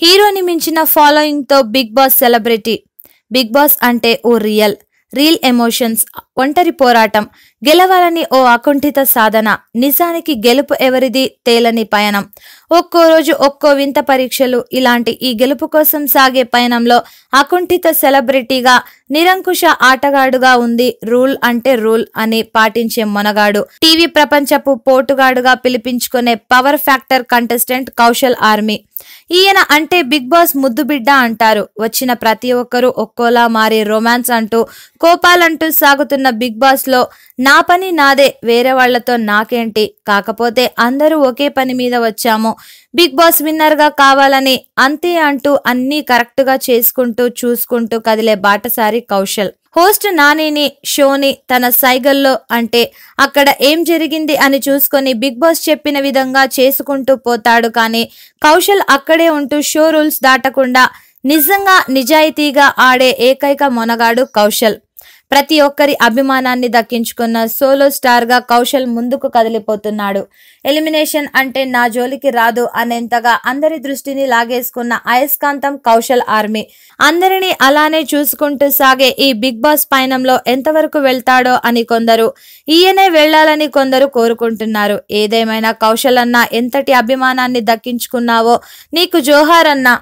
హీరోని మించిన ఫాలోయింగ్ తో big boss celebrity. Big boss అంటే ఓ రియల్ ఎమోషన్స్, ఒంటరి పోరాటం, గెలవాలని ఓ అకుంఠిత సాధన. నిజానికి గెలుపు ఎవరిది తేలని పయనం. ఒక్కో రోజు ఒక్కో వింత పరీక్షలు. ఇలాంటి ఈ గెలుపు కోసం సాగే పయనంలో అకుంఠిత సెలబ్రిటీగా, నిరంకుశ ఆటగాడుగా ఉంది. రూల్ అంటే రూల్ అని పాటించే మొనగాడు, టీవీ ప్రపంచపు పోటుగాడుగా పిలిపించుకునే power factor contestant Kaushal army. ఈయన అంటే బిగ్ బాస్ ముద్దు బిడ్డ అంటారు. వచ్చిన ప్రతి ఒక్కరూ ఒక్కోలా మారి రొమాన్స్ అంటూ, కోపాలంటూ సాగుతున్న బిగ్ బాస్ లో నా పని నాదే, వేరే వాళ్లతో నాకేంటి, కాకపోతే అందరూ ఒకే పని మీద వచ్చాము, బిగ్ బాస్ విన్నర్ గా కావాలని, అంతే అంటూ అన్నీ కరెక్ట్ గా చేసుకుంటూ చూసుకుంటూ కదిలే బాటసారి కౌశల్. హోస్ట్ నానిని, షోని తన సైగల్లో అంటే అక్కడ ఏం జరిగింది అని చూసుకొని బిగ్ బాస్ చెప్పిన విధంగా చేసుకుంటూ పోతాడు. కానీ కౌశల్ అక్కడే ఉంటూ షో రూల్స్ దాటకుండా నిజంగా నిజాయితీగా ఆడే ఏకైక మొనగాడు కౌశల్. ప్రతి ఒక్కరి అభిమానాన్ని దక్కించుకున్న సోలో స్టార్ గా కౌశల్ ముందుకు కదిలిపోతున్నాడు. ఎలిమినేషన్ అంటే నా జోలికి రాదు అనేంతగా అందరి దృష్టిని లాగేసుకున్న అయస్కాంతం కౌశల్ ఆర్మీ. అందరినీ అలానే చూసుకుంటూ సాగే ఈ బిగ్ బాస్ పయనంలో ఎంతవరకు వెళ్తాడో అని కొందరు, ఈయనే వెళ్లాలని కొందరు కోరుకుంటున్నారు. ఏదేమైనా కౌశల్ అన్న ఎంతటి అభిమానాన్ని దక్కించుకున్నావో నీకు జోహార్ అన్నా.